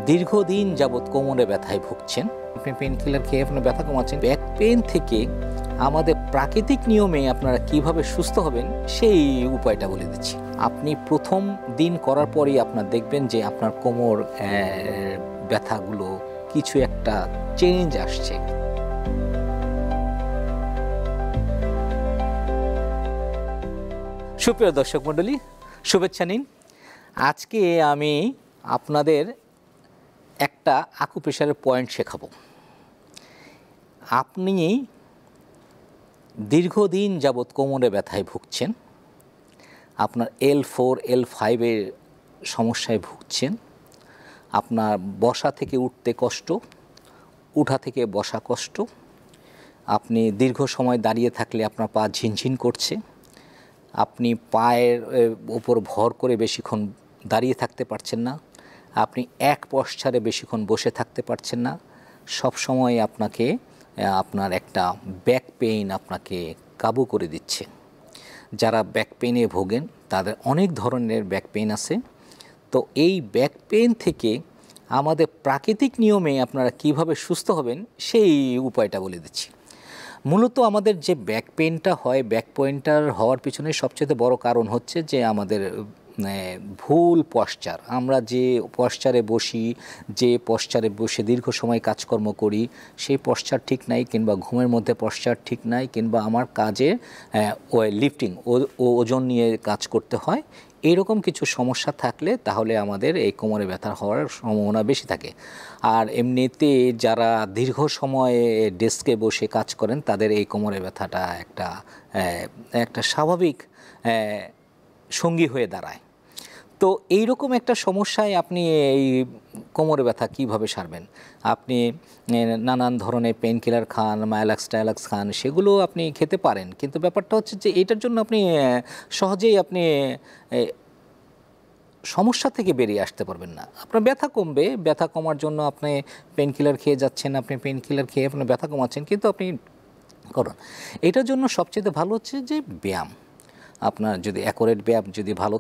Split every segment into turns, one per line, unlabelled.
দীর্ঘদিন যাবৎ কোমরে ব্যথায় ভুগছেন, আপনি পেন কিলার খেয়ে আপনার ব্যথা কমাচ্ছেন, ব্যাক পেন থেকে আমাদের প্রাকৃতিক নিয়মে আপনারা কিভাবে সুস্থ হবেন সেই উপায়টা বলে দিচ্ছি। আপনি প্রথম দিন করার পরেই আপনার দেখবেন যে আপনার কোমর ব্যথাগুলো কিছু একটা চেঞ্জ আসছে। সুপ্রিয় দর্শক মণ্ডলী, শুভেচ্ছা নিন। আজকে আমি আপনাদের একটা আকুপ্রেশারের পয়েন্ট শেখাবো। আপনি দীর্ঘদিন যাবৎ কোমরে ব্যথায় ভুগছেন, আপনার L4 L5 এর সমস্যায় ভুগছেন, আপনার বসা থেকে উঠতে কষ্ট, উঠা থেকে বসা কষ্ট, আপনি দীর্ঘ সময় দাঁড়িয়ে থাকলে আপনার পা ঝিনঝিন করছে, আপনি পায়ের উপর ভর করে বেশিক্ষণ দাঁড়িয়ে থাকতে পারছেন না, আপনি এক পশ্চারে বেশিক্ষণ বসে থাকতে পারছেন না, সব সময় আপনাকে আপনার একটা ব্যাক পেইন আপনাকে কাবু করে দিচ্ছে। যারা ব্যাক পেইনে ভোগেন তাদের অনেক ধরনের ব্যাক পেইন আছে। তো এই ব্যাক পেইন থেকে আমাদের প্রাকৃতিক নিয়মে আপনারা কিভাবে সুস্থ হবেন সেই উপায়টা বলে দিচ্ছি। মূলত আমাদের যে ব্যাক পেইনটা হয়, ব্যাক পেইনটার হওয়ার পিছনে সবচেয়ে বড় কারণ হচ্ছে যে আমাদের ভুল পশ্চার। আমরা যে পশ্চারে বসি, যে পশ্চারে বসে দীর্ঘ সময় কাজকর্ম করি, সেই পশ্চার ঠিক নাই, কিংবা ঘুমের মধ্যে পশ্চার ঠিক নাই, কিংবা আমার কাজে লিফটিং ওজন নিয়ে কাজ করতে হয়, এইরকম কিছু সমস্যা থাকলে তাহলে আমাদের এই কোমরে ব্যথা হওয়ার সম্ভাবনা বেশি থাকে। আর এমনিতে যারা দীর্ঘ সময় ডেস্কে বসে কাজ করেন তাদের এই কোমরে ব্যথাটা একটা স্বাভাবিক সঙ্গী হয়ে দাঁড়ায়। তো এইরকম একটা সমস্যায় আপনি এই কোমরে ব্যথা কিভাবে সারবেন? আপনি নানান ধরনের পেন কিলার খান, মায়ালাক্স টায়ালাক্স খান, সেগুলো আপনি খেতে পারেন, কিন্তু ব্যাপারটা হচ্ছে যে এটার জন্য আপনি সহজেই আপনি সমস্যা থেকে বেরিয়ে আসতে পারবেন না। আপনার ব্যথা কমবে, ব্যথা কমার জন্য আপনি পেন কিলার খেয়ে যাচ্ছেন, আপনি পেন কিলার খেয়ে আপনার ব্যথা কমাচ্ছেন, কিন্তু আপনি করুন। এটার জন্য সবচেয়ে ভালো হচ্ছে যে ব্যায়াম। আপনার যদি অ্যাকোরেট ব্যায়াম যদি ভালো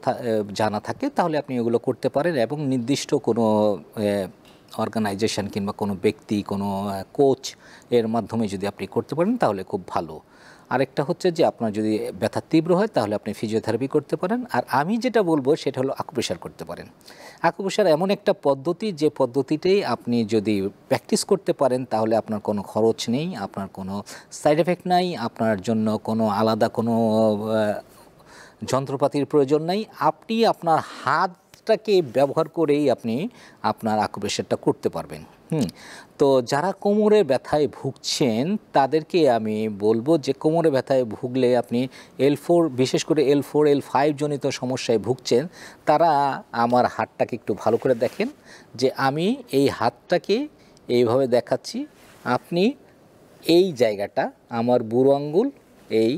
জানা থাকে তাহলে আপনি এগুলো করতে পারেন, এবং নির্দিষ্ট কোনো অর্গানাইজেশন কিংবা কোনো ব্যক্তি, কোনো কোচ এর মাধ্যমে যদি আপনি করতে পারেন তাহলে খুব ভালো। আরেকটা হচ্ছে যে আপনার যদি ব্যথা তীব্র হয় তাহলে আপনি ফিজিওথেরাপি করতে পারেন। আর আমি যেটা বলবো সেটা হলো আকুপ্রেশার করতে পারেন। আকুপ্রেশার এমন একটা পদ্ধতি, যে পদ্ধতিতেই আপনি যদি প্র্যাকটিস করতে পারেন তাহলে আপনার কোনো খরচ নেই, আপনার কোনো সাইড এফেক্ট নাই, আপনার জন্য কোনো আলাদা কোনো যন্ত্রপাতির প্রয়োজন নাই। আপনি আপনার হাতটাকে ব্যবহার করেই আপনি আপনার আকুপ্রেশারটা করতে পারবেন। তো যারা কোমরে ব্যথায় ভুগছেন তাদেরকে আমি বলবো যে কোমরে ব্যথায় ভুগলে আপনি L4, বিশেষ করে L4 L5 জনিত সমস্যায় ভুগছেন, তারা আমার হাতটাকে একটু ভালো করে দেখেন। যে আমি এই হাতটাকে এইভাবে দেখাচ্ছি, আপনি এই জায়গাটা আমার বুড়ো আঙ্গুল, এই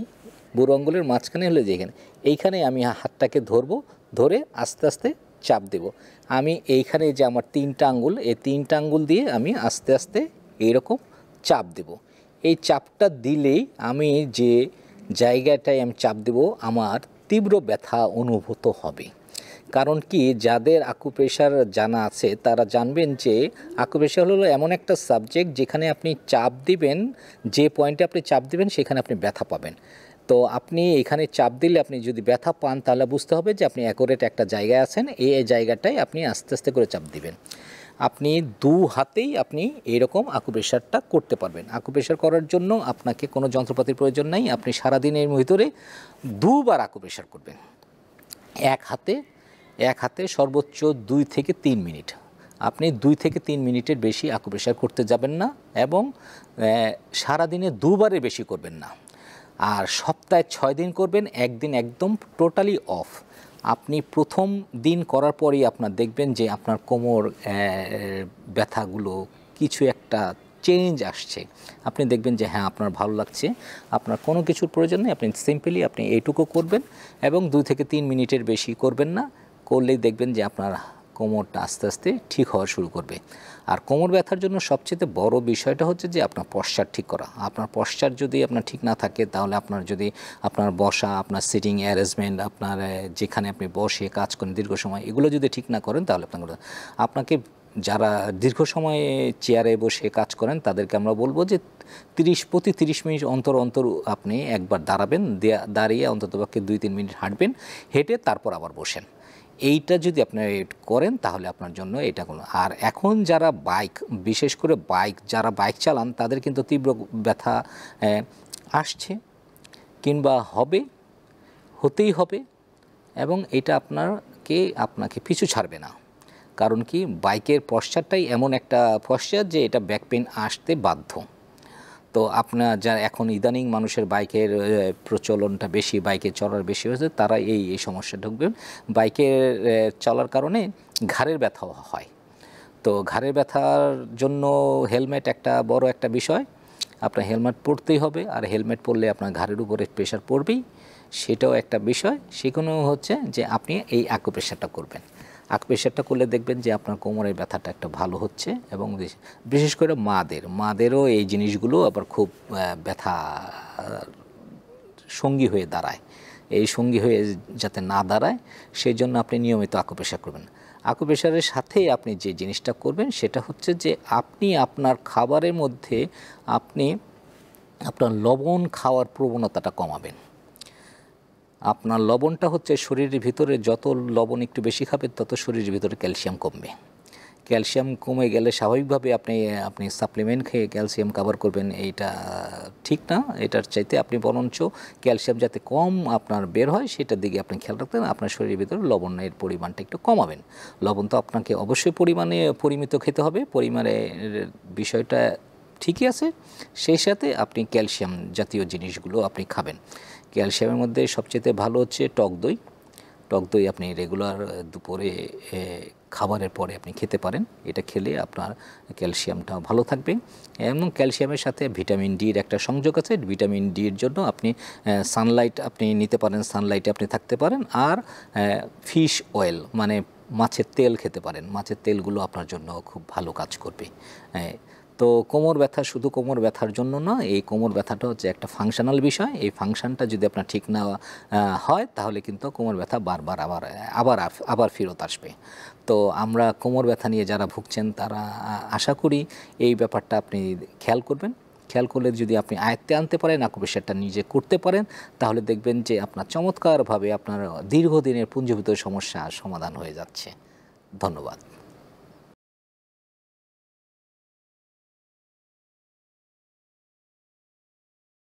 বুড়ো আঙ্গুলের মাঝখানে হলে যেখানে, এইখানে আমি হাতটাকে ধরবো, ধরে আস্তে আস্তে চাপ দেব। আমি এইখানে যে আমার 3টা আঙ্গুল, এই 3টা আঙ্গুল দিয়ে আমি আস্তে আস্তে এইরকম চাপ দেব। এই চাপটা দিলেই আমি যে জায়গাটায় আমি চাপ দেব আমার তীব্র ব্যথা অনুভূত হবে। কারণ কি, যাদের আকুপ্রেশার জানা আছে তারা জানবেন যে আকুপ্রেশার হলো এমন একটা সাবজেক্ট যেখানে আপনি চাপ দিবেন, যে পয়েন্টে আপনি চাপ দিবেন সেখানে আপনি ব্যথা পাবেন। তো আপনি এখানে চাপ দিলে আপনি যদি ব্যথা পান তাহলে বুঝতে হবে যে আপনি অ্যাকোরেট একটা জায়গায় আছেন, এই জায়গাটায় আপনি আস্তে আস্তে করে চাপ দিবেন। আপনি 2 হাতেই আপনি এইরকম আকুপ্রেশারটা করতে পারবেন। আকুপ্রেশার করার জন্য আপনাকে কোনো যন্ত্রপাতির প্রয়োজন নাই। আপনি সারাদিনের ভিতরে 2 বার আকুপ্রেশার করবেন। এক হাতে সর্বোচ্চ 2 থেকে 3 মিনিট। আপনি 2 থেকে 3 মিনিটের বেশি আকুপ্রেশার করতে যাবেন না, এবং সারাদিনে 2 বারের বেশি করবেন না। আর সপ্তাহে 6 দিন করবেন, একদিন একদম টোটালি অফ। আপনি প্রথম দিন করার পরেই আপনার দেখবেন যে আপনার কোমর ব্যথাগুলো কিছু একটা চেঞ্জ আসছে। আপনি দেখবেন যে হ্যাঁ, আপনার ভালো লাগছে, আপনার কোনো কিছুর প্রয়োজন নেই, আপনি সিম্পলি আপনি এইটুকু করবেন, এবং 2 থেকে 3 মিনিটের বেশি করবেন না। করলেই দেখবেন যে আপনার কোমরটা আস্তে আস্তে ঠিক হওয়া শুরু করবে। আর কোমর ব্যথার জন্য সবচেয়ে বড় বিষয়টা হচ্ছে যে আপনার পশ্চার ঠিক করা। আপনার পশ্চার যদি আপনার ঠিক না থাকে তাহলে আপনার যদি আপনার বসা, আপনার সিটিং অ্যারেঞ্জমেন্ট, আপনার যেখানে আপনি বসে কাজ করেন দীর্ঘ সময়, এগুলো যদি ঠিক না করেন তাহলে আপনাকে যারা দীর্ঘ সময় চেয়ারে বসে কাজ করেন তাদেরকে আমরা বলবো যে প্রতি 30 মিনিট অন্তর অন্তর আপনি একবার দাঁড়াবেন, দাঁড়িয়ে অন্ততপক্ষে 2-3 মিনিট হাঁটবেন, হেঁটে তারপর আবার বসেন। এইটা যদি আপনি করেন তাহলে আপনার জন্য এটা কোনো। আর এখন যারা বিশেষ করে যারা বাইক চালান তাদের কিন্তু তীব্র ব্যথা আসছে কিংবা হতেই হবে, এবং এটা আপনাকে পিছু ছাড়বে না। কারণ কি, বাইকের পশ্চারটাই এমন একটা পশ্চার যে এটা ব্যাক পেইন আসতে বাধ্য। তো আপনার যারা এখন ইদানিং মানুষের বাইকের প্রচলনটা বেশি, বাইকে চলার বেশি হয়েছে, তারা এই সমস্যা ঢুকবেন। বাইকের চলার কারণে ঘাড়ের ব্যথাও হয়। তো ঘাড়ের ব্যথার জন্য হেলমেট একটা বড় একটা বিষয়। আপনার হেলমেট পরতেই হবে, আর হেলমেট পরলে আপনার ঘাড়ের উপরে প্রেশার পড়বেই, সেটাও একটা বিষয়। সেখানে হচ্ছে যে আপনি এই আকুপ্রেশারটা করবেন। আকুপ্রেশারটা করলে দেখবেন যে আপনার কোমরের ব্যথাটা একটা ভালো হচ্ছে, এবং বিশেষ করে মাদেরও এই জিনিসগুলো আবার খুব ব্যথা সঙ্গী হয়ে দাঁড়ায়। এই সঙ্গী হয়ে যাতে না দাঁড়ায় সেই জন্য আপনি নিয়মিত আকুপ্রেশার করবেন। আকুপ্রেশারের সাথে আপনি যে জিনিসটা করবেন সেটা হচ্ছে যে আপনি আপনার খাবারের মধ্যে আপনার লবণ খাওয়ার প্রবণতাটা কমাবেন। আপনার লবণটা হচ্ছে শরীরের ভিতরে, যত লবণ একটু বেশি খাবেন তত শরীরের ভিতরে ক্যালসিয়াম কমবে। ক্যালসিয়াম কমে গেলে স্বাভাবিকভাবে আপনি সাপ্লিমেন্ট খেয়ে ক্যালসিয়াম কভার করবেন, এইটা ঠিক না। এটার চাইতে আপনি বরঞ্চ ক্যালসিয়াম যাতে কম আপনার বের হয় সেটার দিকে আপনি খেয়াল রাখতেন। আপনার শরীরের ভিতরে লবণের পরিমাণটা একটু কমাবেন। লবণ তো আপনাকে অবশ্যই পরিমিত খেতে হবে, পরিমাণের বিষয়টা ঠিকই আছে। সেই সাথে আপনি ক্যালসিয়াম জাতীয় জিনিসগুলো আপনি খাবেন। ক্যালসিয়ামের মধ্যে সবচেয়ে ভালো হচ্ছে টক দই আপনি রেগুলার দুপুরে খাবারের পরে আপনি খেতে পারেন। এটা খেলে আপনার ক্যালসিয়ামটা ভালো থাকবে, এবং ক্যালসিয়ামের সাথে ভিটামিন ডির একটা সংযোগ আছে। ভিটামিন ডির জন্য আপনি সানলাইট আপনি নিতে পারেন, সানলাইটে আপনি থাকতে পারেন। আর ফিশ অয়েল মানে মাছের তেল খেতে পারেন। মাছের তেলগুলো আপনার জন্য খুব ভালো কাজ করবে। তো কোমর ব্যথা শুধু কোমর ব্যথার জন্য না, এই কোমর ব্যথাটা হচ্ছে একটা ফাংশনাল বিষয়। এই ফাংশনটা যদি আপনার ঠিক না হয় তাহলে কিন্তু কোমর ব্যথা বারবার আবার ফেরত আসবে। তো আমরা কোমর ব্যথা নিয়ে যারা ভুগছেন তারা আশা করি এই ব্যাপারটা আপনি খেয়াল করবেন। খেয়াল করলে যদি আপনি আয়ত্তে আনতে পারেন, আকুপ্রেশারটা নিজে করতে পারেন, তাহলে দেখবেন যে আপনার চমৎকারভাবে আপনার দীর্ঘদিনের পুঞ্জীভূত সমস্যা সমাধান হয়ে যাচ্ছে। ধন্যবাদ।